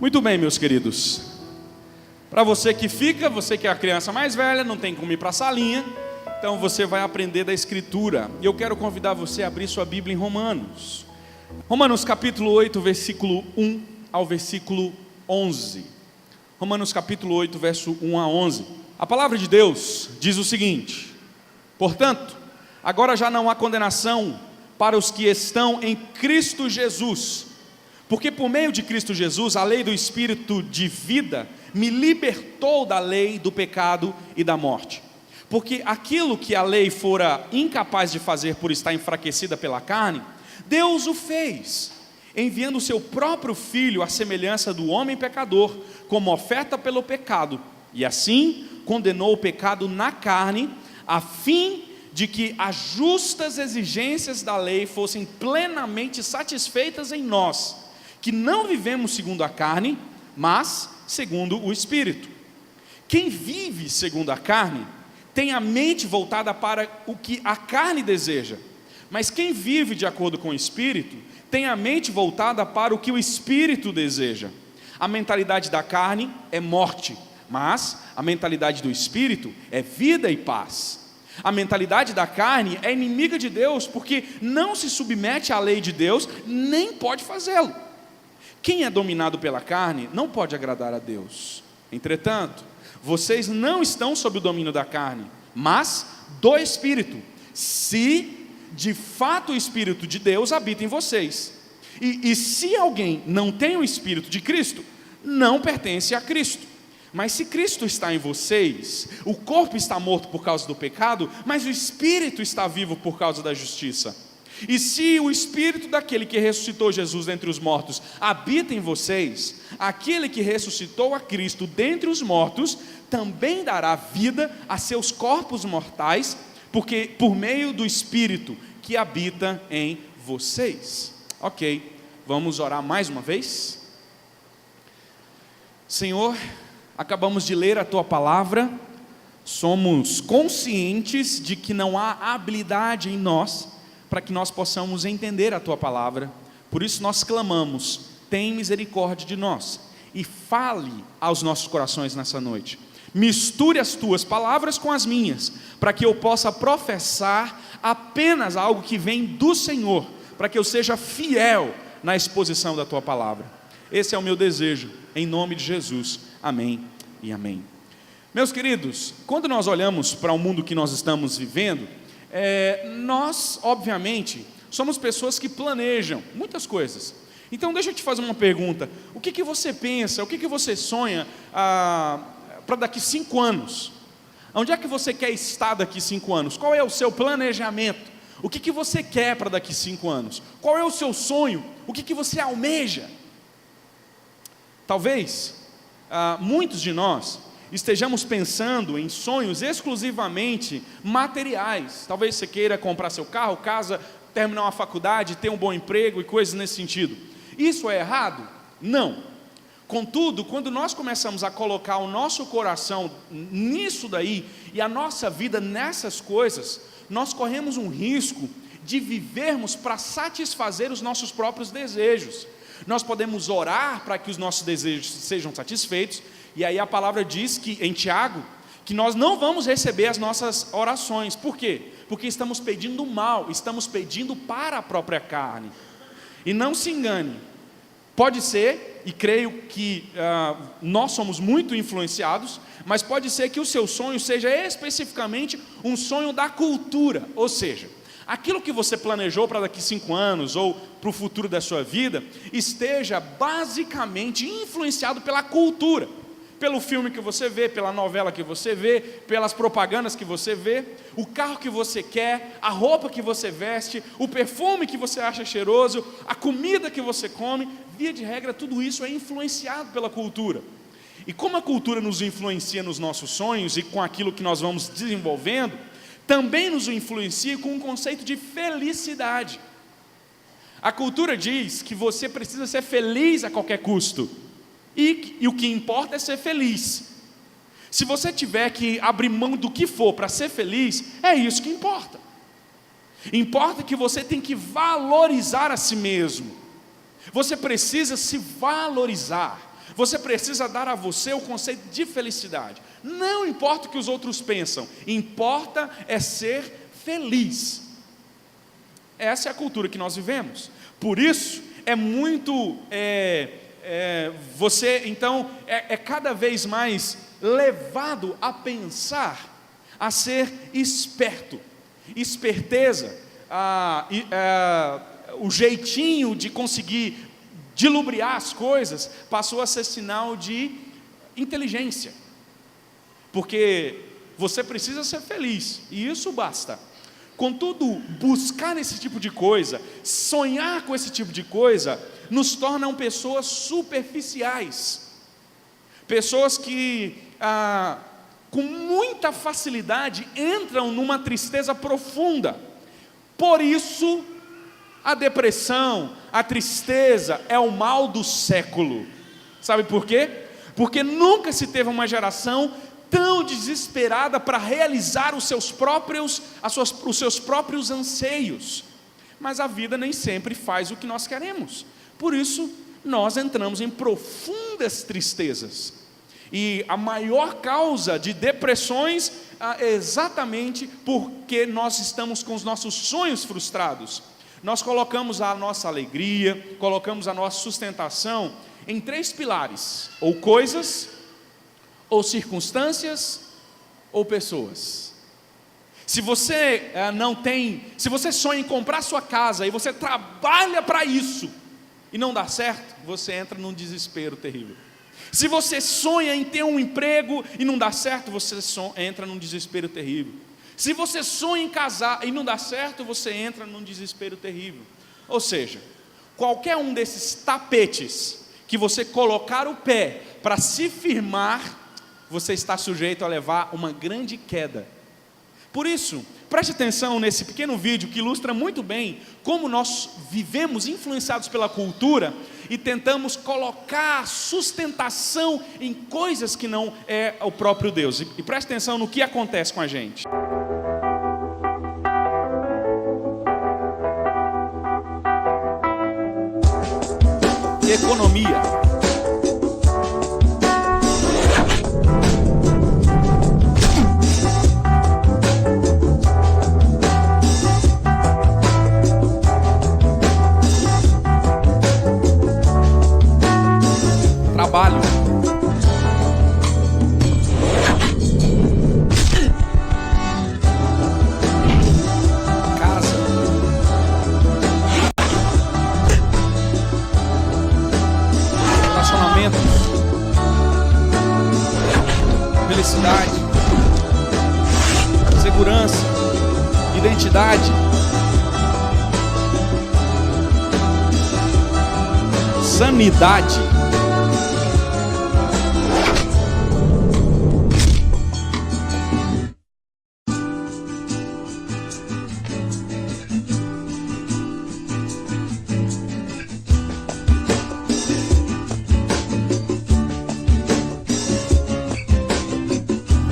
Muito bem, meus queridos. Para você que fica, você que é a criança mais velha, não tem como ir para a salinha, então você vai aprender da Escritura. E eu quero convidar você a abrir sua Bíblia em Romanos. Romanos capítulo 8, versículo 1 ao versículo 11. Romanos capítulo 8, verso 1 a 11. A palavra de Deus diz o seguinte: portanto, agora já não há condenação para os que estão em Cristo Jesus, porque por meio de Cristo Jesus, a lei do Espírito de vida me libertou da lei do pecado e da morte. Porque aquilo que a lei fora incapaz de fazer por estar enfraquecida pela carne, Deus o fez, enviando o seu próprio Filho à semelhança do homem pecador, como oferta pelo pecado, e assim condenou o pecado na carne, a fim de que as justas exigências da lei fossem plenamente satisfeitas em nós, que não vivemos segundo a carne, mas segundo o Espírito. Quem vive segundo a carne tem a mente voltada para o que a carne deseja, mas quem vive de acordo com o Espírito tem a mente voltada para o que o Espírito deseja. A mentalidade da carne é morte, mas a mentalidade do Espírito é vida e paz. A mentalidade da carne é inimiga de Deus, porque não se submete à lei de Deus, nem pode fazê-lo. Quem é dominado pela carne não pode agradar a Deus. Entretanto, vocês não estão sob o domínio da carne, mas do Espírito, se de fato o Espírito de Deus habita em vocês. E se alguém não tem o Espírito de Cristo, não pertence a Cristo. Mas se Cristo está em vocês, o corpo está morto por causa do pecado, mas o Espírito está vivo por causa da justiça. E se o Espírito daquele que ressuscitou Jesus dentre os mortos habita em vocês, aquele que ressuscitou a Cristo dentre os mortos também dará vida a seus corpos mortais, porque por meio do Espírito que habita em vocês. Ok, vamos orar mais uma vez? Senhor, acabamos de ler a Tua palavra, somos conscientes de que não há habilidade em nós para que nós possamos entender a Tua palavra. Por isso nós clamamos: tem misericórdia de nós e fale aos nossos corações nessa noite. Misture as Tuas palavras com as minhas, para que eu possa professar apenas algo que vem do Senhor, para que eu seja fiel na exposição da Tua palavra. Esse é o meu desejo, em nome de Jesus. Amém e amém. Meus queridos, quando nós olhamos para o mundo que nós estamos vivendo, nós, obviamente, somos pessoas que planejam muitas coisas. Então deixa eu te fazer uma pergunta: o que você pensa, o que você sonha para daqui 5 anos? Onde é que você quer estar daqui 5 anos? Qual é o seu planejamento? O que você quer para daqui 5 anos? Qual é o seu sonho? O que você almeja? Talvez muitos de nós estejamos pensando em sonhos exclusivamente materiais. Talvez você queira comprar seu carro, casa, terminar uma faculdade, ter um bom emprego e coisas nesse sentido. Isso é errado? Não. Contudo, quando nós começamos a colocar o nosso coração nisso daí e a nossa vida nessas coisas, nós corremos um risco de vivermos para satisfazer os nossos próprios desejos. Nós podemos orar para que os nossos desejos sejam satisfeitos, e aí a palavra diz que, em Tiago, que nós não vamos receber as nossas orações. Por quê? Porque estamos pedindo mal, estamos pedindo para a própria carne. E não se engane, pode ser, e creio que nós somos muito influenciados, mas pode ser que o seu sonho seja especificamente um sonho da cultura, ou seja, aquilo que você planejou para daqui 5 anos ou para o futuro da sua vida esteja basicamente influenciado pela cultura, pelo filme que você vê, pela novela que você vê, pelas propagandas que você vê, o carro que você quer, a roupa que você veste, o perfume que você acha cheiroso, a comida que você come. Via de regra, tudo isso é influenciado pela cultura. E como a cultura nos influencia nos nossos sonhos e com aquilo que nós vamos desenvolvendo, também nos influencia com um conceito de felicidade. A cultura diz que você precisa ser feliz a qualquer custo, e o que importa é ser feliz. Se você tiver que abrir mão do que for para ser feliz, é isso que importa. Importa que você tem que valorizar a si mesmo. Você precisa se valorizar. Você precisa dar a você o conceito de felicidade. Não importa o que os outros pensam, importa é ser feliz. Essa é a cultura que nós vivemos. Por isso, é muito... você, então, é cada vez mais levado a pensar, a ser esperto. Esperteza, o jeitinho de conseguir dilubriar as coisas, passou a ser sinal de inteligência. Porque você precisa ser feliz, e isso basta. Contudo, buscar esse tipo de coisa, sonhar com esse tipo de coisa, nos tornam pessoas superficiais. Pessoas que, com muita facilidade, entram numa tristeza profunda. Por isso, a depressão, a tristeza é o mal do século. Sabe por quê? Porque nunca se teve uma geração tão desesperada para realizar os seus próprios anseios. Mas a vida nem sempre faz o que nós queremos. Por isso, nós entramos em profundas tristezas. E a maior causa de depressões é exatamente porque nós estamos com os nossos sonhos frustrados. Nós colocamos a nossa alegria, colocamos a nossa sustentação em 3 pilares: ou coisas, ou circunstâncias, ou pessoas. Se você se você sonha em comprar sua casa e você trabalha para isso e não dá certo, você entra num desespero terrível. Se você sonha em ter um emprego e não dá certo, você entra num desespero terrível. Se você sonha em casar e não dá certo, você entra num desespero terrível. Ou seja, qualquer um desses tapetes que você colocar o pé para se firmar, você está sujeito a levar uma grande queda. Por isso, preste atenção nesse pequeno vídeo que ilustra muito bem como nós vivemos influenciados pela cultura e tentamos colocar sustentação em coisas que não é o próprio Deus. E preste atenção no que acontece com a gente. Economia. Trabalho. Casa. Relacionamentos. Felicidade. Segurança. Identidade. Sanidade.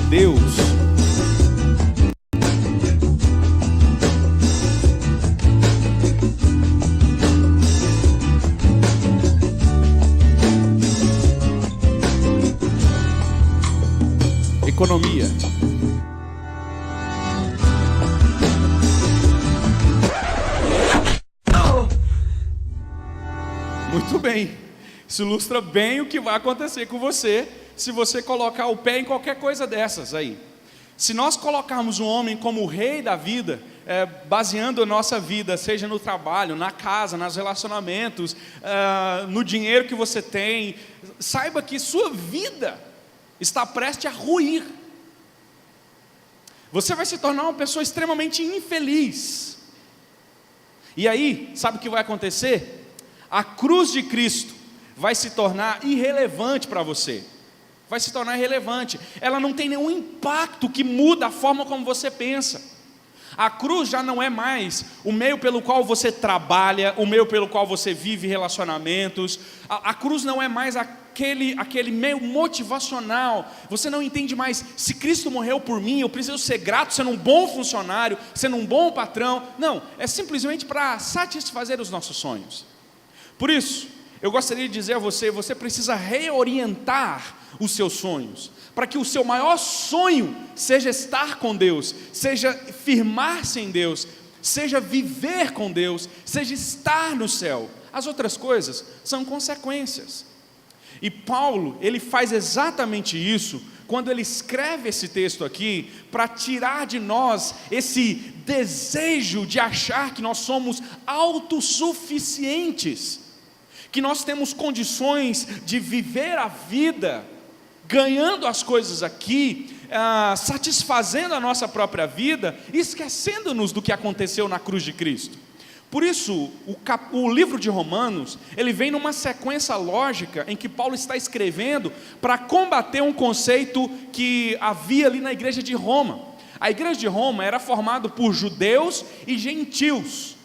Deus. Economia. Muito bem. Isso ilustra bem o que vai acontecer com você se você colocar o pé em qualquer coisa dessas aí. Se nós colocarmos um homem como o rei da vida, baseando a nossa vida, seja no trabalho, na casa, nos relacionamentos, no dinheiro que você tem, saiba que sua vida está prestes a ruir. Você vai se tornar uma pessoa extremamente infeliz. E aí, sabe o que vai acontecer? A cruz de Cristo vai se tornar irrelevante para você. Vai se tornar irrelevante. Ela não tem nenhum impacto que muda a forma como você pensa. A cruz já não é mais o meio pelo qual você trabalha, o meio pelo qual você vive relacionamentos. A cruz não é mais aquele meio motivacional. Você não entende mais, se Cristo morreu por mim, eu preciso ser grato, sendo um bom funcionário, sendo um bom patrão. Não, é simplesmente para satisfazer os nossos sonhos. Por isso, Eu gostaria de dizer a você, você precisa reorientar os seus sonhos, para que o seu maior sonho seja estar com Deus, seja firmar-se em Deus, seja viver com Deus, seja estar no céu. As outras coisas são consequências. E Paulo, ele faz exatamente isso, quando ele escreve esse texto aqui, para tirar de nós esse desejo de achar que nós somos autossuficientes, que nós temos condições de viver a vida, ganhando as coisas aqui, satisfazendo a nossa própria vida, esquecendo-nos do que aconteceu na cruz de Cristo. Por isso, o livro de Romanos, ele vem numa sequência lógica, em que Paulo está escrevendo para combater um conceito que havia ali na igreja de Roma. A igreja de Roma era formada por judeus e gentios.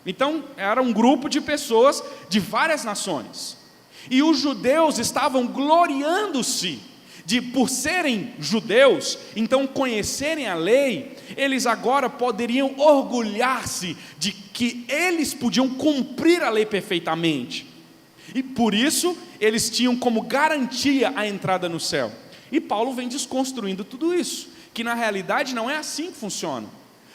Então, era um grupo de pessoas de várias nações. E os judeus estavam gloriando-se por serem judeus, então conhecerem a lei, eles agora poderiam orgulhar-se de que eles podiam cumprir a lei perfeitamente. E por isso, eles tinham como garantia a entrada no céu. E Paulo vem desconstruindo tudo isso, que na realidade não é assim que funciona.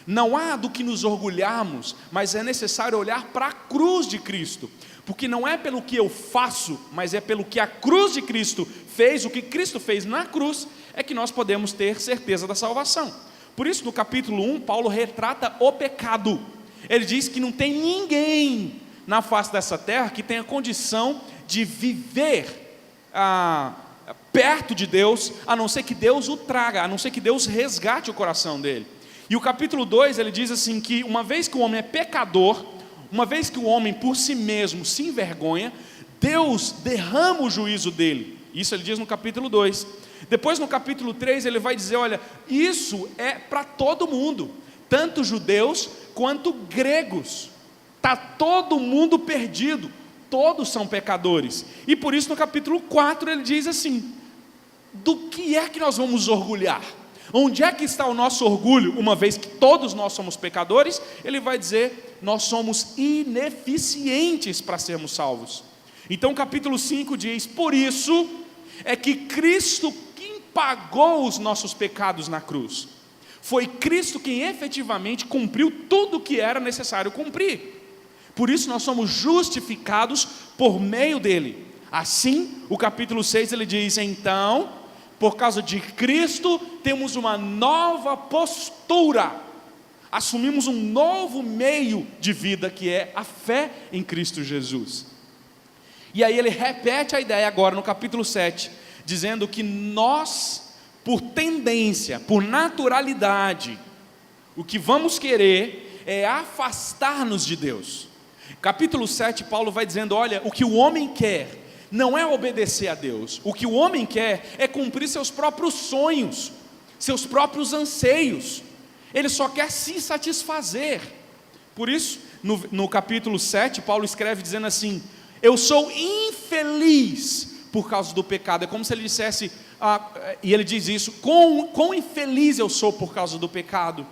Não há do que nos orgulharmos, mas é necessário olhar para a cruz de Cristo, porque não é pelo que eu faço, mas é pelo que a cruz de Cristo fez, o que Cristo fez na cruz, é que nós podemos ter certeza da salvação. Por isso, no capítulo 1, Paulo retrata o pecado. Ele diz que não tem ninguém na face dessa terra que tenha condição de viver perto de Deus, a não ser que Deus o traga, a não ser que Deus resgate o coração dele. E o capítulo 2, ele diz assim, que uma vez que o homem é pecador, uma vez que o homem por si mesmo se envergonha, Deus derrama o juízo dele. Isso ele diz no capítulo 2. Depois no capítulo 3 ele vai dizer, olha, isso é para todo mundo, tanto judeus quanto gregos. Está todo mundo perdido, todos são pecadores. E por isso no capítulo 4 ele diz assim, do que é que nós vamos orgulhar? Onde é que está o nosso orgulho, uma vez que todos nós somos pecadores? Ele vai dizer, nós somos ineficientes para sermos salvos. Então o capítulo 5 diz, por isso é que Cristo quem pagou os nossos pecados na cruz. Foi Cristo quem efetivamente cumpriu tudo o que era necessário cumprir. Por isso nós somos justificados por meio dele. Assim, o capítulo 6 ele diz, então, por causa de Cristo, temos uma nova postura, assumimos um novo meio de vida, que é a fé em Cristo Jesus. E aí ele repete a ideia agora no capítulo 7, dizendo que nós, por tendência, por naturalidade, o que vamos querer é afastar-nos de Deus. Capítulo 7, Paulo vai dizendo, olha, o que o homem quer não é obedecer a Deus, o que o homem quer é cumprir seus próprios sonhos, seus próprios anseios, ele só quer se satisfazer. Por isso, no capítulo 7, Paulo escreve dizendo assim, eu sou infeliz por causa do pecado. É como se ele dissesse, e ele diz isso, quão infeliz eu sou por causa do pecado.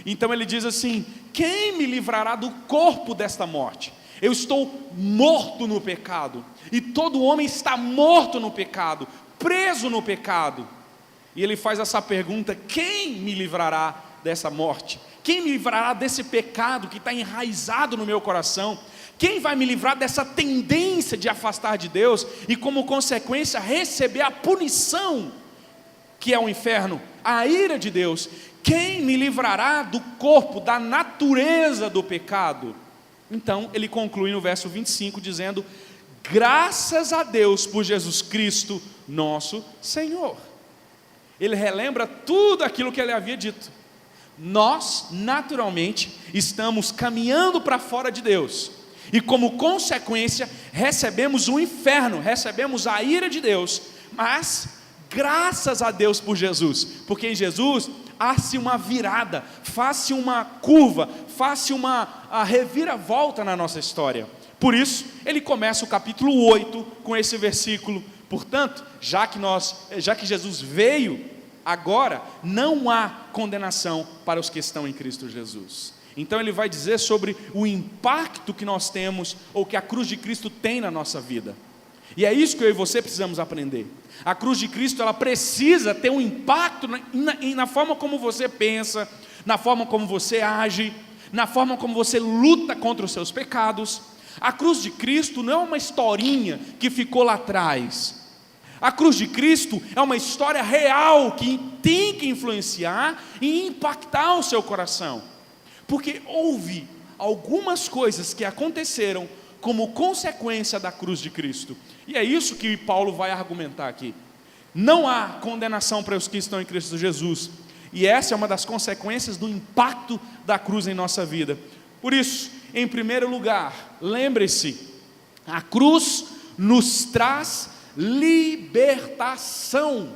Então ele diz assim, quem me livrará do corpo desta morte? Eu estou morto no pecado, e todo homem está morto no pecado, preso no pecado. E ele faz essa pergunta, quem me livrará dessa morte? Quem me livrará desse pecado que está enraizado no meu coração? Quem vai me livrar dessa tendência de afastar de Deus, e como consequência receber a punição, que é o inferno, a ira de Deus? Quem me livrará do corpo, da natureza do pecado? Então ele conclui no verso 25 dizendo, graças a Deus por Jesus Cristo nosso Senhor. Ele relembra tudo aquilo que ele havia dito. Nós naturalmente estamos caminhando para fora de Deus, e como consequência recebemos o inferno, recebemos a ira de Deus, mas graças a Deus por Jesus, porque em Jesus há-se uma virada, faz-se uma curva, faz-se uma reviravolta na nossa história. Por isso, ele começa o capítulo 8 com esse versículo, portanto, já que Jesus veio, agora não há condenação para os que estão em Cristo Jesus. Então ele vai dizer sobre o impacto que nós temos, ou que a cruz de Cristo tem na nossa vida. E é isso que eu e você precisamos aprender. A cruz de Cristo, ela precisa ter um impacto na forma como você pensa, na forma como você age, na forma como você luta contra os seus pecados. A cruz de Cristo não é uma historinha que ficou lá atrás. A cruz de Cristo é uma história real que tem que influenciar e impactar o seu coração. Porque houve algumas coisas que aconteceram como consequência da cruz de Cristo. E é isso que Paulo vai argumentar aqui. Não há condenação para os que estão em Cristo Jesus. E essa é uma das consequências do impacto da cruz em nossa vida. Por isso, em primeiro lugar, lembre-se, a cruz nos traz libertação.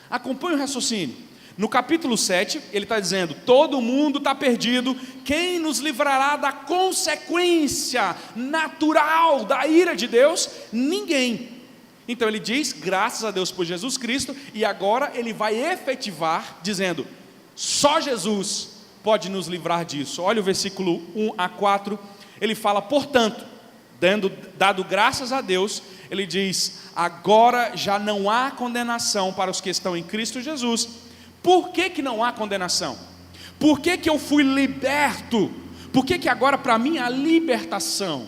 Acompanhe o raciocínio. No capítulo 7, ele está dizendo: todo mundo está perdido, quem nos livrará da consequência natural da ira de Deus? Ninguém. Então ele diz, graças a Deus por Jesus Cristo, e agora ele vai efetivar, dizendo, só Jesus pode nos livrar disso. Olha o versículo 1 a 4, ele fala, portanto, dado graças a Deus, ele diz, agora já não há condenação para os que estão em Cristo Jesus. Por que não há condenação? Por que eu fui liberto? Por que agora para mim há libertação?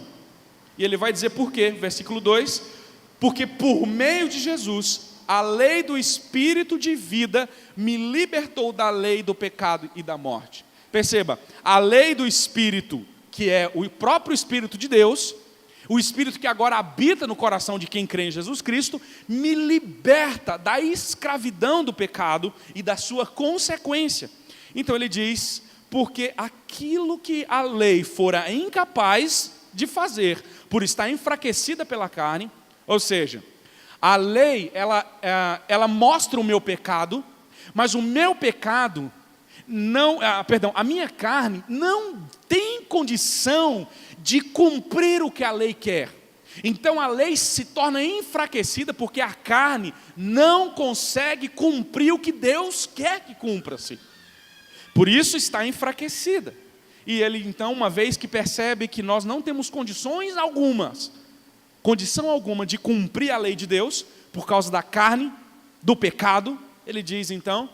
E ele vai dizer por quê, versículo 2, porque por meio de Jesus, a lei do Espírito de vida me libertou da lei do pecado e da morte. Perceba, a lei do Espírito, que é o próprio Espírito de Deus, o Espírito que agora habita no coração de quem crê em Jesus Cristo, me liberta da escravidão do pecado e da sua consequência. Então ele diz, porque aquilo que a lei fora incapaz de fazer, por estar enfraquecida pela carne, ou seja, a lei, ela mostra o meu pecado, mas o meu pecado, a minha carne não tem condição de cumprir o que a lei quer. Então a lei se torna enfraquecida porque a carne não consegue cumprir o que Deus quer que cumpra-se. Por isso está enfraquecida. E ele então, uma vez que percebe que nós não temos condição alguma de cumprir a lei de Deus, por causa da carne, do pecado, ele diz então,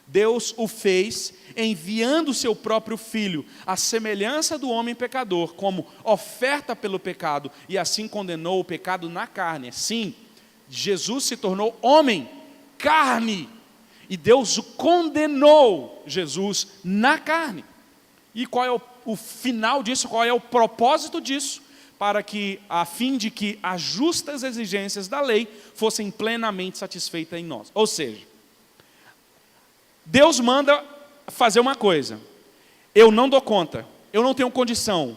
Deus o fez enviando o seu próprio Filho, à semelhança do homem pecador, como oferta pelo pecado, e assim condenou o pecado na carne. Sim, Jesus se tornou homem, carne, e Deus o condenou, Jesus, na carne. E qual é o final disso, qual é o propósito disso? Para que, a fim de que as justas exigências da lei fossem plenamente satisfeitas em nós. Ou seja, Deus manda fazer uma coisa, eu não dou conta, eu não tenho condição,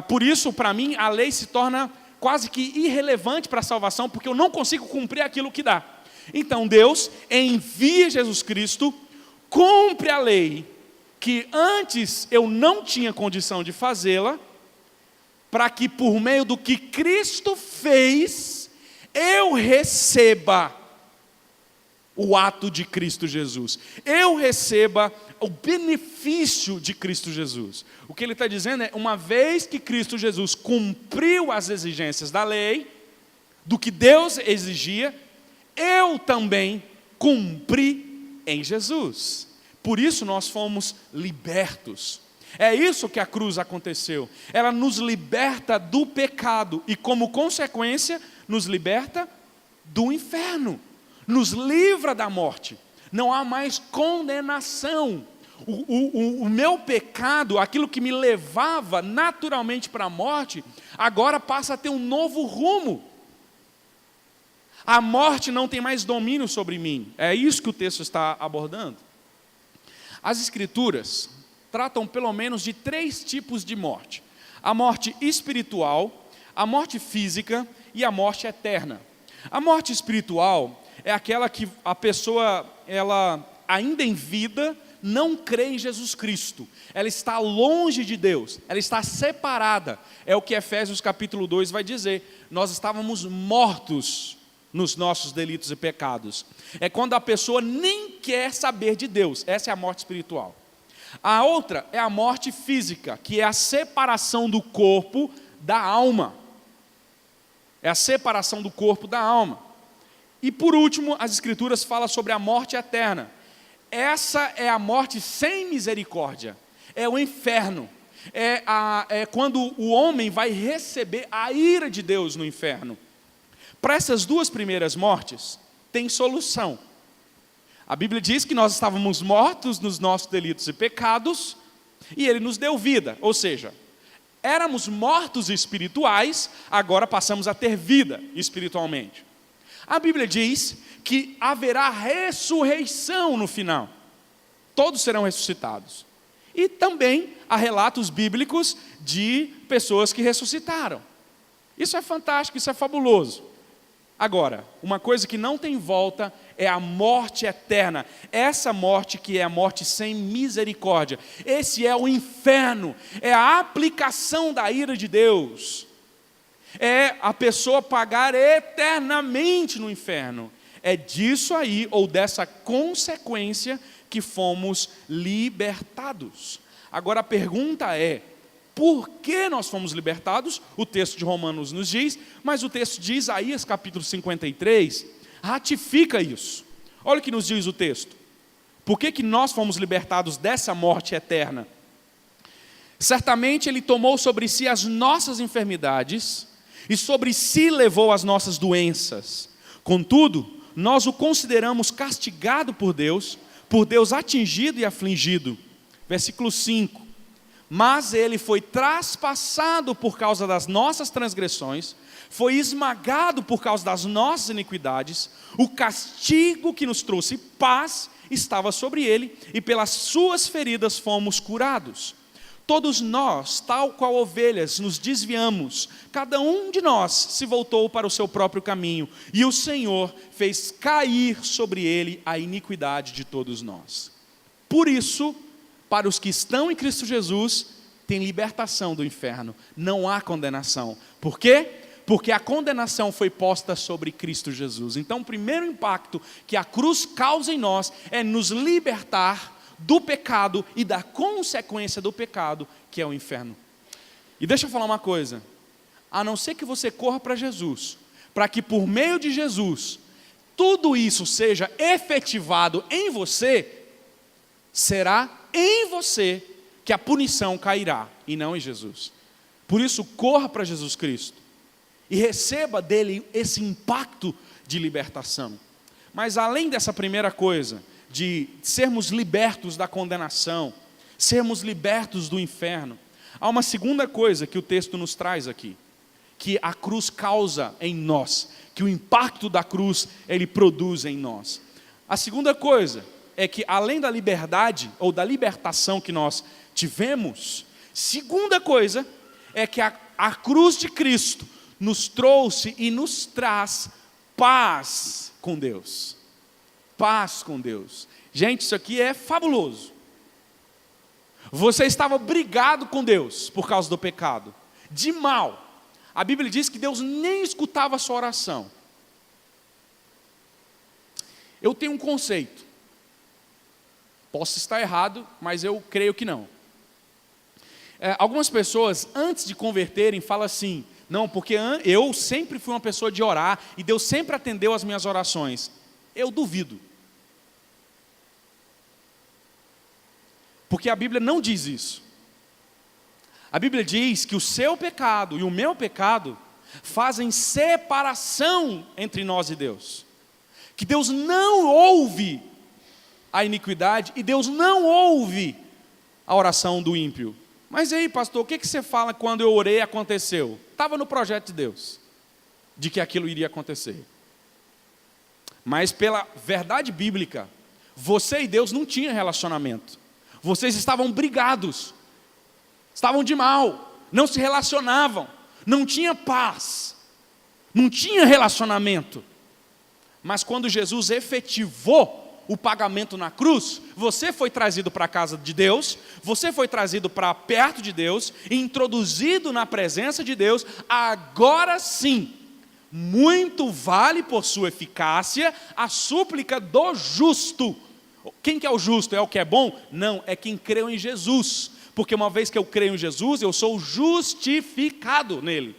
por isso para mim a lei se torna quase que irrelevante para a salvação, porque eu não consigo cumprir aquilo que dá. Então Deus envia Jesus Cristo, cumpre a lei, que antes eu não tinha condição de fazê-la, para que por meio do que Cristo fez, eu receba o ato de Cristo Jesus, eu receba o benefício de Cristo Jesus. O que ele está dizendo é, uma vez que Cristo Jesus cumpriu as exigências da lei, do que Deus exigia, eu também cumpri em Jesus. Por isso nós fomos libertos. É isso que a cruz aconteceu. Ela nos liberta do pecado e, como consequência, nos liberta do inferno. Nos livra da morte. Não há mais condenação. O meu pecado, aquilo que me levava naturalmente para a morte, agora passa a ter um novo rumo. A morte não tem mais domínio sobre mim. É isso que o texto está abordando. As Escrituras tratam pelo menos de 3 tipos de morte: a morte espiritual, a morte física e a morte eterna. A morte espiritual é aquela que a pessoa, ela ainda em vida, não crê em Jesus Cristo. Ela está longe de Deus, ela está separada. É o que Efésios capítulo 2 vai dizer. Nós estávamos mortos nos nossos delitos e pecados. É quando a pessoa nem quer saber de Deus. Essa é a morte espiritual. A outra é a morte física, que é a separação do corpo da alma. É a separação do corpo da alma. E por último, as Escrituras falam sobre a morte eterna. Essa é a morte sem misericórdia. É o inferno. É quando o homem vai receber a ira de Deus no inferno. Para essas duas primeiras mortes, tem solução. A Bíblia diz que nós estávamos mortos nos nossos delitos e pecados, e Ele nos deu vida. Ou seja, éramos mortos espirituais, agora passamos a ter vida espiritualmente. A Bíblia diz que haverá ressurreição no final. Todos serão ressuscitados. E também há relatos bíblicos de pessoas que ressuscitaram. Isso é fantástico, isso é fabuloso. Agora, uma coisa que não tem volta é a morte eterna. Essa morte que é a morte sem misericórdia. Esse é o inferno, é a aplicação da ira de Deus. É a pessoa pagar eternamente no inferno. É disso aí, ou dessa consequência, que fomos libertados. Agora a pergunta é, por que nós fomos libertados? O texto de Romanos nos diz, mas o texto de Isaías capítulo 53 ratifica isso. Olha o que nos diz o texto. Por que nós fomos libertados dessa morte eterna? Certamente Ele tomou sobre si as nossas enfermidades e sobre si levou as nossas doenças. Contudo, nós o consideramos castigado por Deus atingido e afligido. Versículo 5. Mas Ele foi traspassado por causa das nossas transgressões, foi esmagado por causa das nossas iniquidades, o castigo que nos trouxe paz estava sobre Ele, e pelas suas feridas fomos curados. Todos nós, tal qual ovelhas, nos desviamos, cada um de nós se voltou para o seu próprio caminho, e o Senhor fez cair sobre Ele a iniquidade de todos nós. Por isso, para os que estão em Cristo Jesus, tem libertação do inferno, não há condenação. Por quê? Porque a condenação foi posta sobre Cristo Jesus. Então o primeiro impacto que a cruz causa em nós é nos libertar do pecado e da consequência do pecado, que é o inferno. E deixa eu falar uma coisa, a não ser que você corra para Jesus, para que por meio de Jesus, tudo isso seja efetivado em você, será em você que a punição cairá, e não em Jesus. Por isso, corra para Jesus Cristo, e receba dele esse impacto de libertação. Mas além dessa primeira coisa, de sermos libertos da condenação, sermos libertos do inferno, há uma segunda coisa que o texto nos traz aqui, que a cruz causa em nós, que o impacto da cruz ele produz em nós. A segunda coisa é que além da liberdade ou da libertação que nós tivemos, segunda coisa é que a cruz de Cristo nos trouxe e nos traz paz com Deus. Paz com Deus. Gente, isso aqui é fabuloso. Você estava brigado com Deus por causa do pecado, de mal. A Bíblia diz que Deus nem escutava a sua oração. Eu tenho um conceito. Posso estar errado, mas eu creio que não. Algumas pessoas, antes de converterem, falam assim, não, porque eu sempre fui uma pessoa de orar, e Deus sempre atendeu as minhas orações. Eu duvido. Porque a Bíblia não diz isso. A Bíblia diz que o seu pecado e o meu pecado fazem separação entre nós e Deus. Que Deus não ouve a iniquidade e Deus não ouve a oração do ímpio. Mas aí, pastor, o que você fala quando eu orei e aconteceu? Estava no projeto de Deus, de que aquilo iria acontecer. Mas pela verdade bíblica, você e Deus não tinham relacionamento. Vocês estavam brigados, estavam de mal, não se relacionavam, não tinha paz, não tinha relacionamento. Mas quando Jesus efetivou o pagamento na cruz, você foi trazido para a casa de Deus, você foi trazido para perto de Deus, introduzido na presença de Deus. Agora sim, muito vale por sua eficácia a súplica do justo, Quem que é o justo? É o que é bom? Não, é quem creu em Jesus. Porque uma vez que eu creio em Jesus, eu sou justificado nele.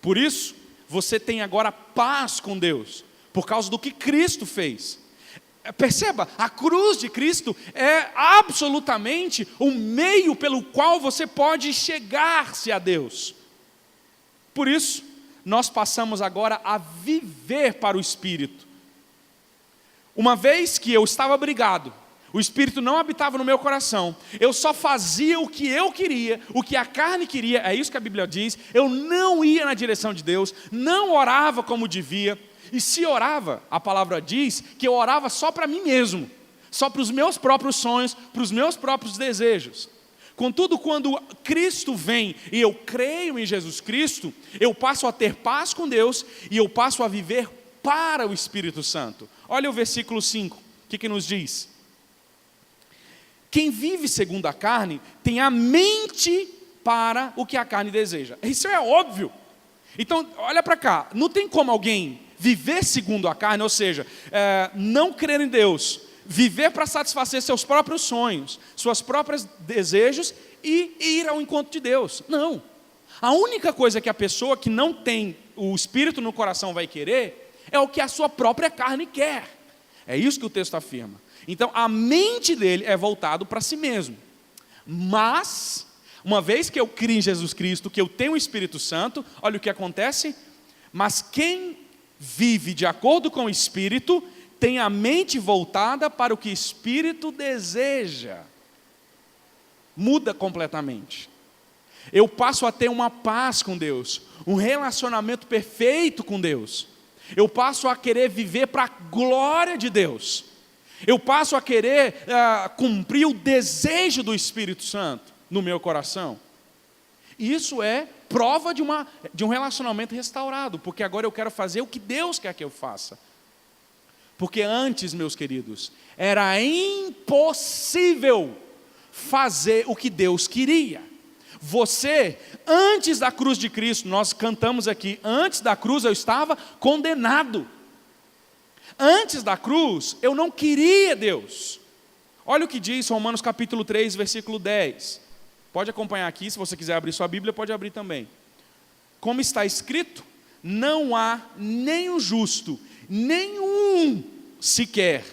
Por isso, você tem agora paz com Deus, por causa do que Cristo fez. Perceba, a cruz de Cristo é absolutamente o meio pelo qual você pode chegar-se a Deus. Por isso, nós passamos agora a viver para o Espírito. Uma vez que eu estava brigado, o Espírito não habitava no meu coração, eu só fazia o que eu queria, o que a carne queria, é isso que a Bíblia diz, eu não ia na direção de Deus, não orava como devia, e se orava, a palavra diz que eu orava só para mim mesmo, só para os meus próprios sonhos, para os meus próprios desejos. Contudo, quando Cristo vem e eu creio em Jesus Cristo, eu passo a ter paz com Deus e eu passo a viver para o Espírito Santo. Olha o versículo 5, o que nos diz? Quem vive segundo a carne tem a mente para o que a carne deseja. Isso é óbvio. Então, olha para cá, não tem como alguém viver segundo a carne, ou seja, não crer em Deus, viver para satisfazer seus próprios sonhos, seus próprios desejos e ir ao encontro de Deus. Não. A única coisa que a pessoa que não tem o Espírito no coração vai querer é o que a sua própria carne quer. É isso que o texto afirma. Então, a mente dele é voltada para si mesmo. Mas, uma vez que eu crio em Jesus Cristo, que eu tenho o Espírito Santo, olha o que acontece. Mas quem vive de acordo com o Espírito, tem a mente voltada para o que o Espírito deseja. Muda completamente. Eu passo a ter uma paz com Deus, um relacionamento perfeito com Deus. Eu passo a querer viver para a glória de Deus. Eu passo a querer cumprir o desejo do Espírito Santo no meu coração. Isso é prova de um relacionamento restaurado, porque agora eu quero fazer o que Deus quer que eu faça. Porque antes, meus queridos, era impossível fazer o que Deus queria. Você, antes da cruz de Cristo, nós cantamos aqui, antes da cruz eu estava condenado. Antes da cruz, eu não queria Deus. Olha o que diz Romanos capítulo 3, versículo 10. Pode acompanhar aqui, se você quiser abrir sua Bíblia, pode abrir também. Como está escrito, não há nenhum justo, nenhum sequer.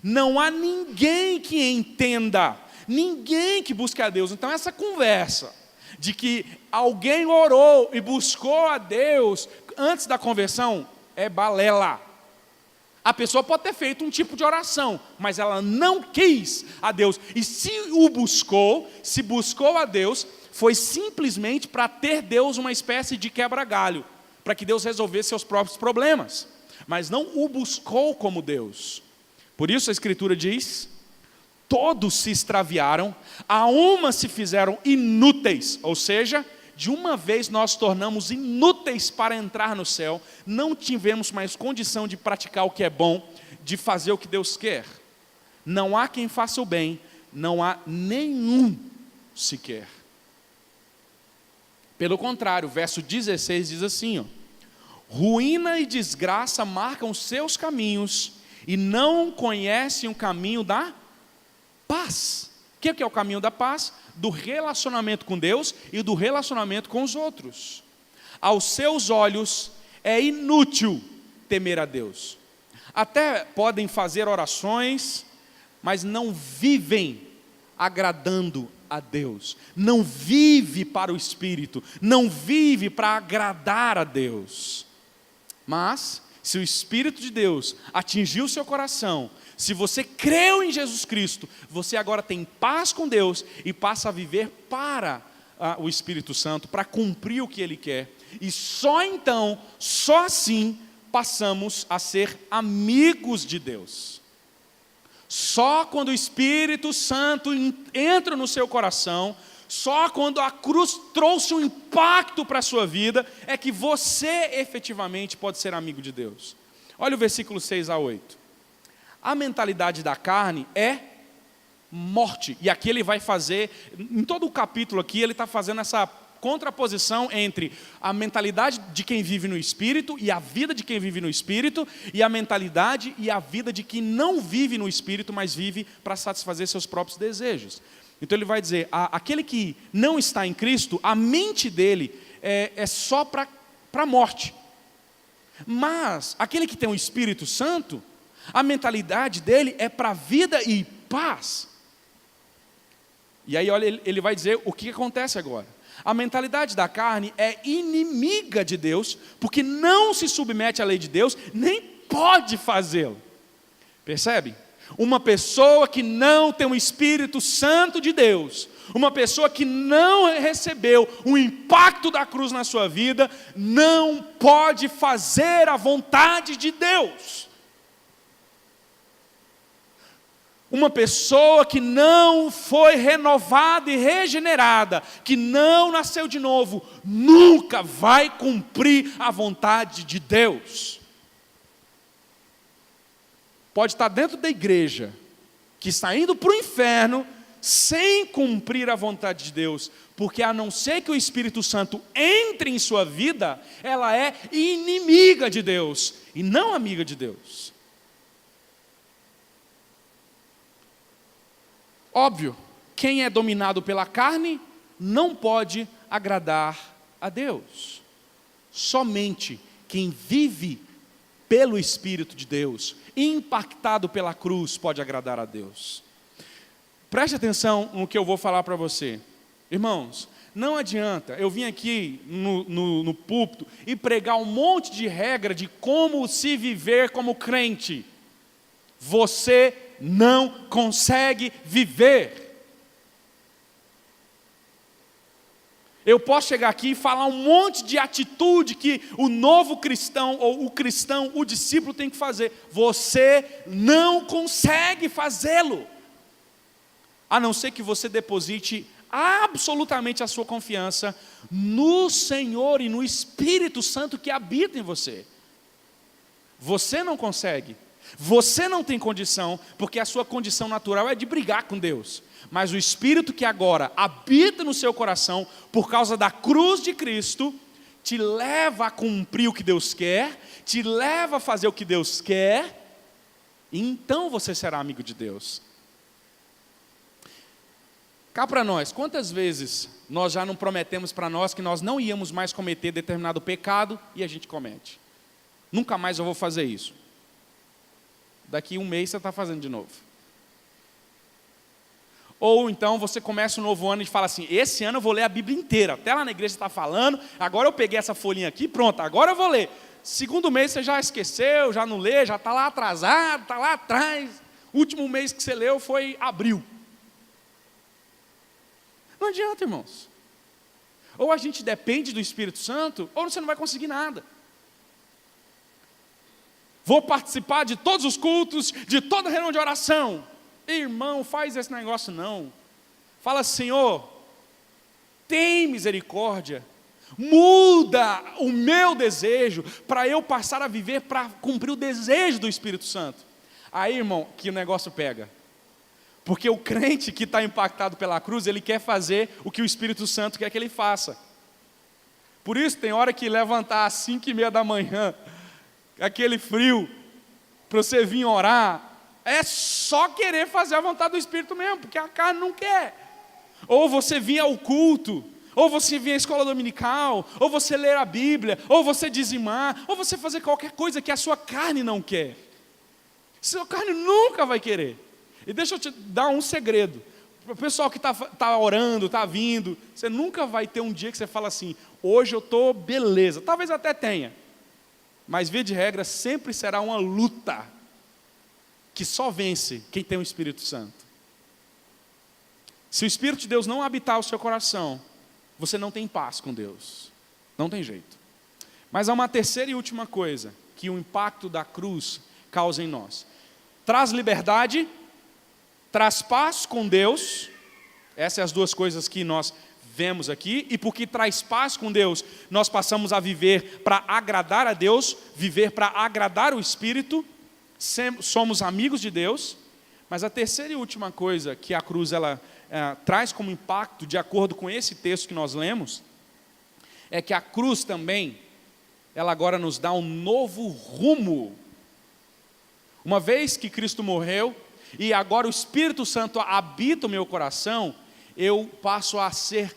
Não há ninguém que entenda, ninguém que busque a Deus. Então essa conversa de que alguém orou e buscou a Deus antes da conversão é balela. A pessoa pode ter feito um tipo de oração, mas ela não quis a Deus. E se buscou a Deus, foi simplesmente para ter Deus uma espécie de quebra-galho, para que Deus resolvesse seus próprios problemas. Mas não o buscou como Deus. Por isso a Escritura diz, todos se extraviaram, a uma se fizeram inúteis, ou seja, de uma vez nós tornamos inúteis para entrar no céu, não tivemos mais condição de praticar o que é bom, de fazer o que Deus quer. Não há quem faça o bem, não há nenhum sequer. Pelo contrário, o verso 16 diz assim, ó, ruína e desgraça marcam seus caminhos e não conhecem o caminho da paz. O que é o caminho da paz? Do relacionamento com Deus e do relacionamento com os outros. Aos seus olhos é inútil temer a Deus. Até podem fazer orações, mas não vivem agradando a Deus. Não vive para o Espírito, não vive para agradar a Deus. Mas, se o Espírito de Deus atingiu o seu coração, se você creu em Jesus Cristo, você agora tem paz com Deus e passa a viver para o Espírito Santo, para cumprir o que Ele quer. E só então, só assim, passamos a ser amigos de Deus. Só quando o Espírito Santo entra no seu coração, só quando a cruz trouxe um impacto para a sua vida, é que você efetivamente pode ser amigo de Deus. Olha o versículo 6 a 8. A mentalidade da carne é morte. E aqui ele vai fazer, em todo o capítulo aqui, ele está fazendo essa contraposição entre a mentalidade de quem vive no Espírito e a vida de quem vive no Espírito, e a mentalidade e a vida de quem não vive no Espírito, mas vive para satisfazer seus próprios desejos. Então ele vai dizer, aquele que não está em Cristo, a mente dele é só para a morte. Mas aquele que tem o Espírito Santo, a mentalidade dele é para vida e paz. E aí olha, ele vai dizer o que acontece agora. A mentalidade da carne é inimiga de Deus, porque não se submete à lei de Deus, nem pode fazê-lo. Percebe? Uma pessoa que não tem o Espírito Santo de Deus, uma pessoa que não recebeu o impacto da cruz na sua vida, não pode fazer a vontade de Deus. Uma pessoa que não foi renovada e regenerada, que não nasceu de novo, nunca vai cumprir a vontade de Deus. Pode estar dentro da igreja, que está indo para o inferno, sem cumprir a vontade de Deus, porque a não ser que o Espírito Santo entre em sua vida, ela é inimiga de Deus, e não amiga de Deus. Óbvio, quem é dominado pela carne, não pode agradar a Deus. Somente quem vive pelo Espírito de Deus, impactado pela cruz, pode agradar a Deus. Preste atenção no que eu vou falar para você. Irmãos, não adianta eu vir aqui no púlpito e pregar um monte de regra de como se viver como crente. Você não consegue viver. Eu posso chegar aqui e falar um monte de atitude que o novo cristão, ou o cristão, o discípulo tem que fazer. Você não consegue fazê-lo. A não ser que você deposite absolutamente a sua confiança no Senhor e no Espírito Santo que habita em você. Você não consegue. Você não tem condição, porque a sua condição natural é de brigar com Deus. Mas o Espírito que agora habita no seu coração, por causa da cruz de Cristo, te leva a cumprir o que Deus quer, te leva a fazer o que Deus quer, e então você será amigo de Deus. Cá para nós, quantas vezes nós já não prometemos para nós que nós não íamos mais cometer determinado pecado e a gente comete? Nunca mais eu vou fazer isso. Daqui um mês você está fazendo de novo. Ou então você começa um novo ano e fala assim, esse ano eu vou ler a Bíblia inteira, até lá na igreja está falando, agora eu peguei essa folhinha aqui, pronto, agora eu vou ler. Segundo mês você já esqueceu, já não lê, já está lá atrasado, está lá atrás. O último mês que você leu foi abril. Não adianta, irmãos. Ou a gente depende do Espírito Santo, ou você não vai conseguir nada. Vou participar de todos os cultos, de toda reunião de oração. Irmão, faz esse negócio não. Fala, Senhor, tem misericórdia. Muda o meu desejo para eu passar a viver para cumprir o desejo do Espírito Santo. Aí, irmão, que o negócio pega. Porque o crente que está impactado pela cruz, ele quer fazer o que o Espírito Santo quer que ele faça. Por isso, tem hora que levantar às 5:30 da manhã, aquele frio, para você vir orar, é só querer fazer a vontade do Espírito mesmo, porque a carne não quer. Ou você vir ao culto, ou você vir à escola dominical, ou você ler a Bíblia, ou você dizimar, ou você fazer qualquer coisa que a sua carne não quer. Sua carne nunca vai querer. E deixa eu te dar um segredo. Para o pessoal que está orando, está vindo, você nunca vai ter um dia que você fala assim, hoje eu estou beleza. Talvez até tenha. Mas, via de regra, sempre será uma luta que só vence quem tem o Espírito Santo. Se o Espírito de Deus não habitar o seu coração, você não tem paz com Deus. Não tem jeito. Mas há uma terceira e última coisa que o impacto da cruz causa em nós. Traz liberdade, traz paz com Deus. Essas são as duas coisas que nós vemos aqui. E porque traz paz com Deus, nós passamos a viver para agradar a Deus, viver para agradar o Espírito. Somos amigos de Deus. Mas a terceira e última coisa que a cruz ela traz como impacto, de acordo com esse texto que nós lemos, é que a cruz também, ela agora nos dá um novo rumo. Uma vez que Cristo morreu, e agora o Espírito Santo habita o meu coração, eu passo a ser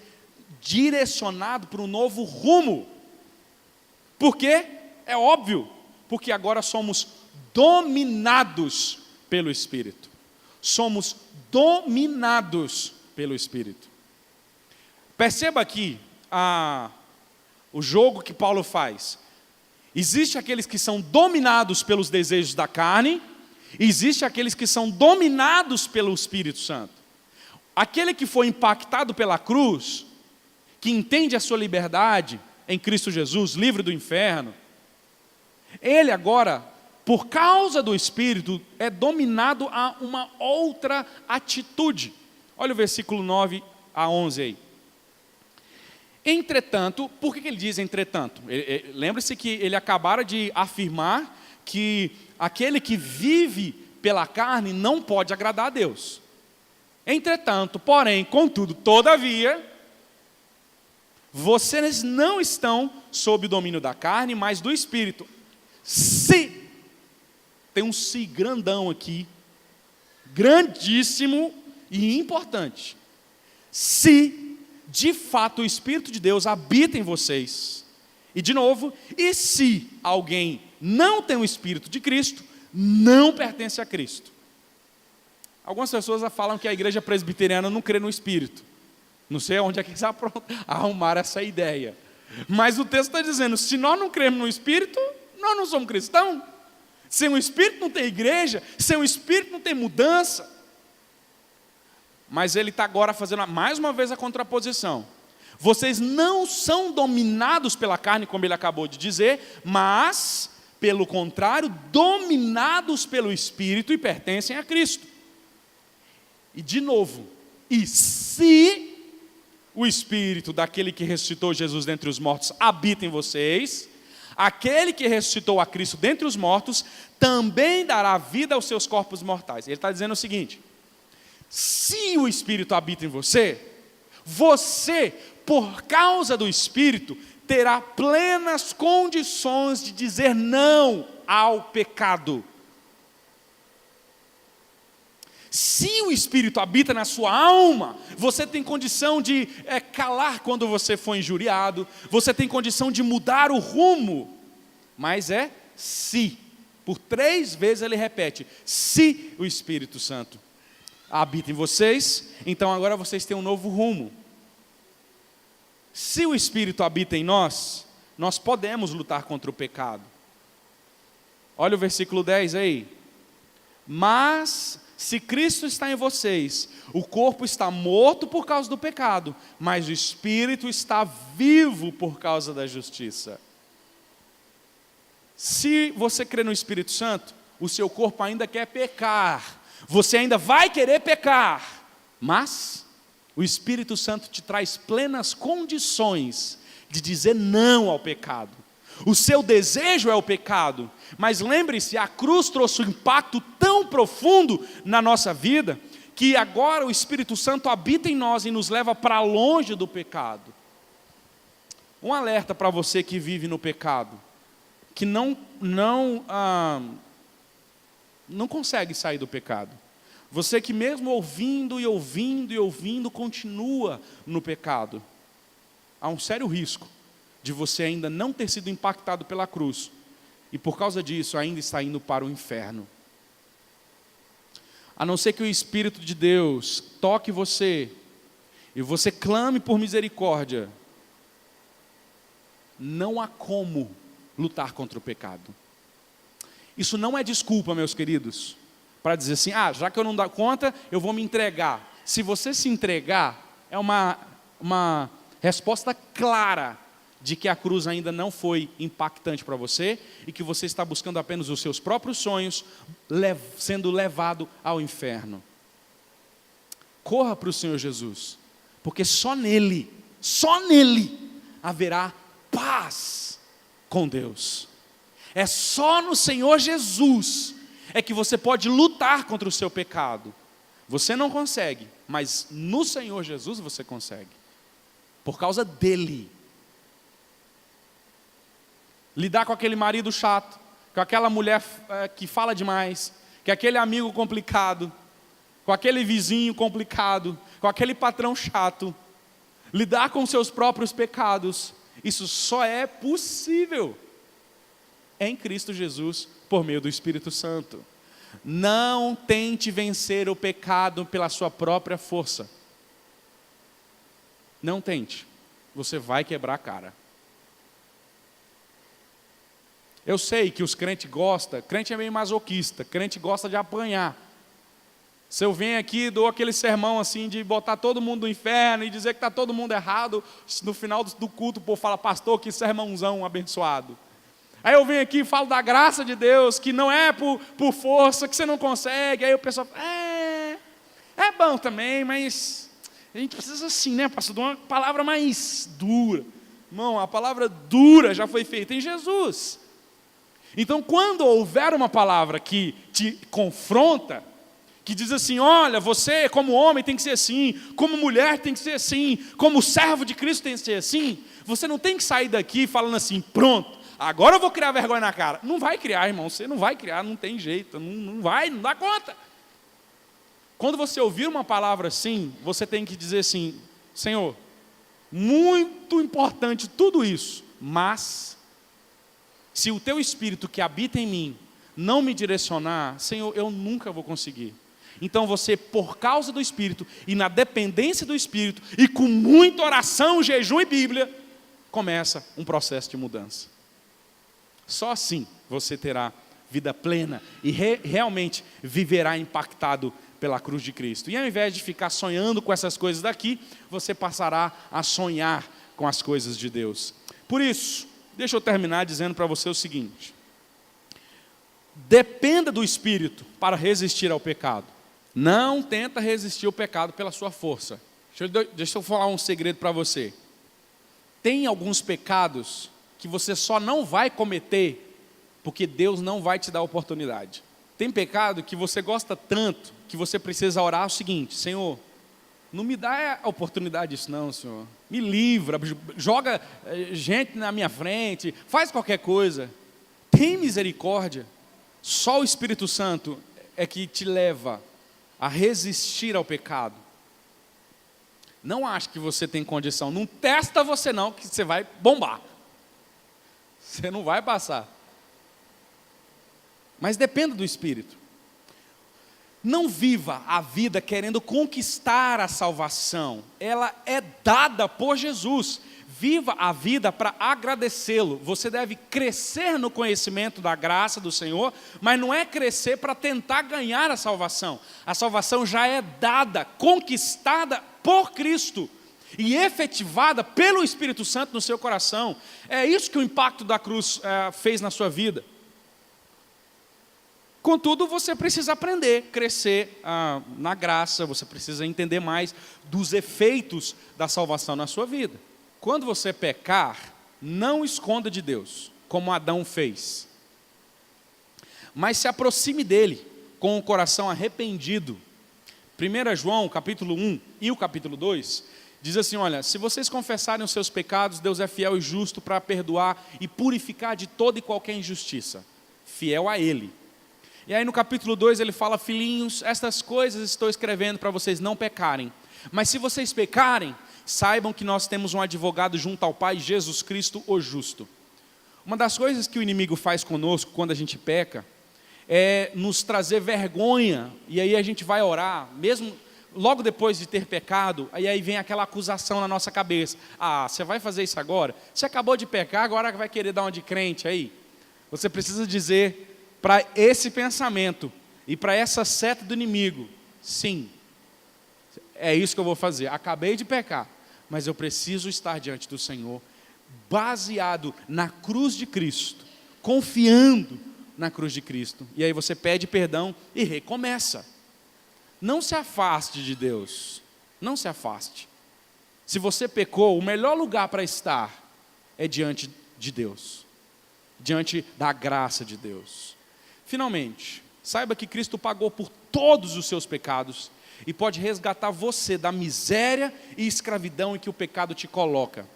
direcionado para um novo rumo. Por quê? É óbvio, porque agora somos dominados pelo Espírito. Somos dominados pelo Espírito. Perceba aqui o jogo que Paulo faz. Existe aqueles que são dominados pelos desejos da carne, e existe aqueles que são dominados pelo Espírito Santo. Aquele que foi impactado pela cruz, que entende a sua liberdade em Cristo Jesus, livre do inferno, ele agora, por causa do Espírito, é dominado a uma outra atitude. Olha o versículo 9 a 11 aí. Entretanto, por que ele diz entretanto? Lembre-se que ele acabara de afirmar que aquele que vive pela carne não pode agradar a Deus. Entretanto, porém, contudo, todavia, vocês não estão sob o domínio da carne, mas do Espírito. Se, tem um se grandão aqui, grandíssimo e importante. Se de fato o Espírito de Deus habita em vocês. E de novo, e se alguém não tem o Espírito de Cristo, não pertence a Cristo. Algumas pessoas falam que a igreja presbiteriana não crê no Espírito. Não sei onde é que eles arrumaram essa ideia. Mas o texto está dizendo, se nós não cremos no Espírito, nós não somos cristãos. Sem o Espírito não tem igreja, sem o Espírito não tem mudança. Mas ele está agora fazendo mais uma vez a contraposição. Vocês não são dominados pela carne, como ele acabou de dizer, mas, pelo contrário, dominados pelo Espírito e pertencem a Cristo. E de novo, e se o Espírito daquele que ressuscitou Jesus dentre os mortos habita em vocês, aquele que ressuscitou a Cristo dentre os mortos também dará vida aos seus corpos mortais. Ele está dizendo o seguinte: se o Espírito habita em você, você, por causa do Espírito, terá plenas condições de dizer não ao pecado. Se o Espírito habita na sua alma, você tem condição de calar quando você for injuriado, você tem condição de mudar o rumo, mas se. Por 3 vezes ele repete, se o Espírito Santo habita em vocês, então agora vocês têm um novo rumo. Se o Espírito habita em nós, nós podemos lutar contra o pecado. Olha o versículo 10 aí. Mas se Cristo está em vocês, o corpo está morto por causa do pecado, mas o Espírito está vivo por causa da justiça. Se você crê no Espírito Santo, o seu corpo ainda quer pecar, você ainda vai querer pecar, mas o Espírito Santo te traz plenas condições de dizer não ao pecado. O seu desejo é o pecado, mas lembre-se, a cruz trouxe um impacto tão profundo na nossa vida, que agora o Espírito Santo habita em nós e nos leva para longe do pecado. Um alerta para você que vive no pecado, que não consegue sair do pecado. Você que mesmo ouvindo e ouvindo e ouvindo, continua no pecado. Há um sério risco de você ainda não ter sido impactado pela cruz, e por causa disso ainda está indo para o inferno. A não ser que o Espírito de Deus toque você, e você clame por misericórdia, não há como lutar contra o pecado. Isso não é desculpa, meus queridos, para dizer assim, já que eu não dou conta, eu vou me entregar. Se você se entregar, é uma resposta clara de que a cruz ainda não foi impactante para você e que você está buscando apenas os seus próprios sonhos, sendo levado ao inferno. Corra para o Senhor Jesus, porque só nele haverá paz com Deus. É só no Senhor Jesus é que você pode lutar contra o seu pecado. Você não consegue, mas no Senhor Jesus você consegue. Por causa dele. lidar com aquele marido chato, com aquela mulher que fala demais, com aquele amigo complicado, com aquele vizinho complicado, com aquele patrão chato, lidar com seus próprios pecados, isso só é possível em Cristo Jesus, por meio do Espírito Santo. Não tente vencer o pecado pela sua própria força. Não tente, você vai quebrar a cara. Eu sei que os crentes gostam, crente é meio masoquista, crente gosta de apanhar. Se eu venho aqui e dou aquele sermão assim de botar todo mundo no inferno e dizer que está todo mundo errado, no final do culto o povo fala, pastor, que sermãozão abençoado. Aí eu venho aqui e falo da graça de Deus, que não é por força, que você não consegue. Aí o pessoal fala, é bom também, mas a gente precisa assim, né, pastor, de uma palavra mais dura. Irmão, a palavra dura já foi feita em Jesus. Então, quando houver uma palavra que te confronta, que diz assim, olha, você como homem tem que ser assim, como mulher tem que ser assim, como servo de Cristo tem que ser assim, você não tem que sair daqui falando assim, pronto, agora eu vou criar vergonha na cara. Não vai criar, irmão, você não vai criar, não tem jeito, não dá conta. Quando você ouvir uma palavra assim, você tem que dizer assim, Senhor, muito importante tudo isso, mas se o teu Espírito que habita em mim não me direcionar, Senhor, eu nunca vou conseguir. Então você, por causa do Espírito e na dependência do Espírito e com muita oração, jejum e Bíblia, começa um processo de mudança. Só assim você terá vida plena e realmente viverá impactado pela cruz de Cristo. E ao invés de ficar sonhando com essas coisas daqui, você passará a sonhar com as coisas de Deus. Por isso, deixa eu terminar dizendo para você o seguinte: dependa do Espírito para resistir ao pecado. Não tenta resistir ao pecado pela sua força. Deixa eu falar um segredo para você. Tem alguns pecados que você só não vai cometer porque Deus não vai te dar oportunidade. Tem pecado que você gosta tanto que você precisa orar o seguinte: Senhor, não me dá a oportunidade disso não, Senhor. Me livra, joga gente na minha frente, faz qualquer coisa. Tem misericórdia. Só o Espírito Santo é que te leva a resistir ao pecado. Não ache que você tem condição. Não testa você não, que você vai bombar. Você não vai passar. Mas dependa do Espírito. Não viva a vida querendo conquistar a salvação. Ela é dada por Jesus. Viva a vida para agradecê-lo. Você deve crescer no conhecimento da graça do Senhor, mas não é crescer para tentar ganhar a salvação. A salvação já é dada, conquistada por Cristo e efetivada pelo Espírito Santo no seu coração. É isso que o impacto da cruz fez na sua vida. Contudo, você precisa aprender, crescer na graça, você precisa entender mais dos efeitos da salvação na sua vida. Quando você pecar, não esconda de Deus, como Adão fez. Mas se aproxime dele com o coração arrependido. 1 João, capítulo 1 e o capítulo 2, diz assim, olha, se vocês confessarem os seus pecados, Deus é fiel e justo para perdoar e purificar de toda e qualquer injustiça. Fiel a ele. E aí no capítulo 2 ele fala, filhinhos, estas coisas estou escrevendo para vocês não pecarem. Mas se vocês pecarem, saibam que nós temos um advogado junto ao Pai, Jesus Cristo, o justo. Uma das coisas que o inimigo faz conosco quando a gente peca, é nos trazer vergonha, e aí a gente vai orar, mesmo logo depois de ter pecado, aí vem aquela acusação na nossa cabeça, você vai fazer isso agora? Você acabou de pecar, agora vai querer dar uma de crente aí? Você precisa dizer para esse pensamento, e para essa seta do inimigo, sim, é isso que eu vou fazer, acabei de pecar, mas eu preciso estar diante do Senhor, baseado na cruz de Cristo, confiando na cruz de Cristo. E aí você pede perdão e recomeça. Não se afaste de Deus, não se afaste. Se você pecou, o melhor lugar para estar é diante de Deus, diante da graça de Deus. Finalmente, saiba que Cristo pagou por todos os seus pecados e pode resgatar você da miséria e escravidão em que o pecado te coloca.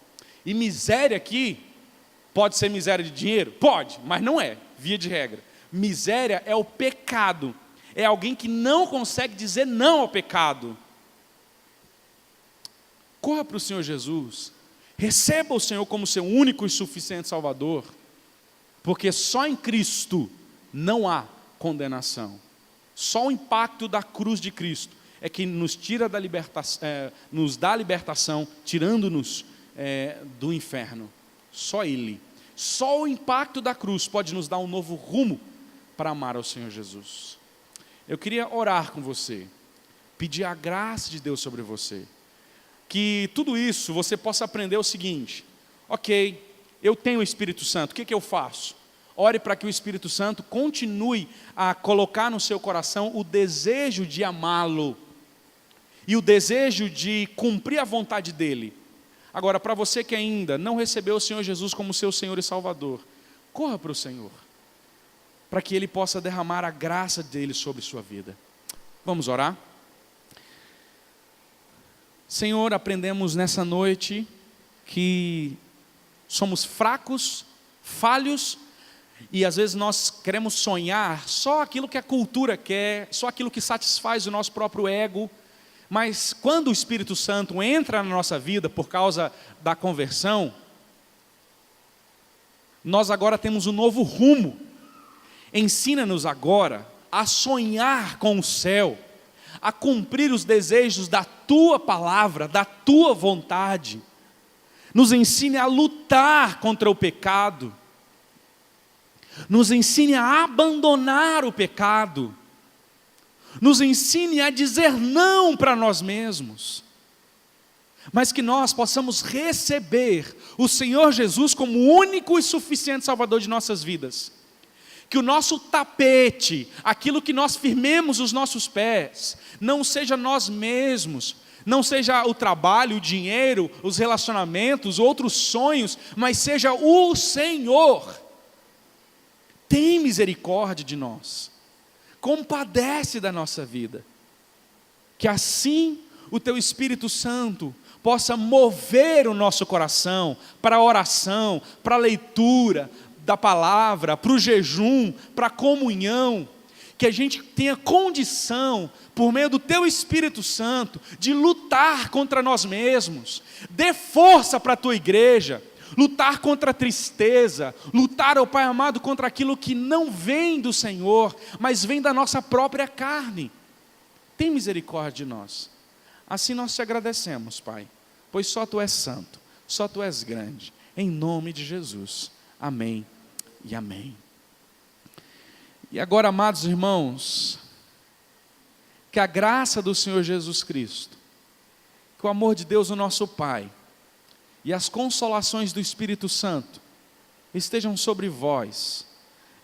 E miséria aqui Pode ser miséria de dinheiro? Pode, mas não é, via de regra. Miséria é o pecado, é alguém que não consegue dizer não ao pecado. Corra para o Senhor Jesus, receba o Senhor como seu único e suficiente Salvador, porque só em Cristo não há condenação. Só o impacto da cruz de Cristo é que nos tira da libertação, nos dá libertação, tirando-nos do inferno. Só Ele. Só o impacto da cruz pode nos dar um novo rumo para amar ao Senhor Jesus. Eu queria orar com você, pedir a graça de Deus sobre você, que tudo isso você possa aprender o seguinte: ok, eu tenho o Espírito Santo, o que eu faço? Ore para que o Espírito Santo continue a colocar no seu coração o desejo de amá-lo e o desejo de cumprir a vontade dEle. Agora, para você que ainda não recebeu o Senhor Jesus como seu Senhor e Salvador, corra para o Senhor, para que Ele possa derramar a graça dEle sobre sua vida. Vamos orar? Senhor, aprendemos nessa noite que somos fracos, falhos, e às vezes nós queremos sonhar só aquilo que a cultura quer, só aquilo que satisfaz o nosso próprio ego, mas quando o Espírito Santo entra na nossa vida por causa da conversão, nós agora temos um novo rumo. Ensina-nos agora a sonhar com o céu, a cumprir os desejos da Tua palavra, da Tua vontade. Nos ensine a lutar contra o pecado, nos ensine a abandonar o pecado, nos ensine a dizer não para nós mesmos, mas que nós possamos receber o Senhor Jesus como o único e suficiente Salvador de nossas vidas. Que o nosso tapete, aquilo que nós firmemos os nossos pés, não seja nós mesmos, não seja o trabalho, o dinheiro, os relacionamentos, outros sonhos, mas seja o Senhor. Tem misericórdia de nós, compadece da nossa vida, que assim o Teu Espírito Santo possa mover o nosso coração para a oração, para a leitura da palavra, para o jejum, para a comunhão, que a gente tenha condição, por meio do Teu Espírito Santo, de lutar contra nós mesmos. Dê força para a Tua igreja, lutar contra a tristeza, lutar, ó Pai amado, contra aquilo que não vem do Senhor, mas vem da nossa própria carne. Tem misericórdia de nós. Assim nós te agradecemos, Pai, pois só Tu és santo, só Tu és grande. Em nome de Jesus. Amém e amém. E agora, amados irmãos, que a graça do Senhor Jesus Cristo, que o amor de Deus, o nosso Pai, e as consolações do Espírito Santo estejam sobre vós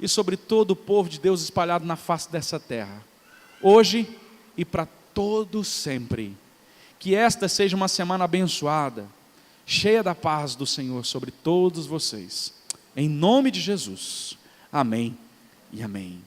e sobre todo o povo de Deus espalhado na face dessa terra, hoje e para todo sempre. Que esta seja uma semana abençoada, cheia da paz do Senhor sobre todos vocês. Em nome de Jesus. Amém e amém.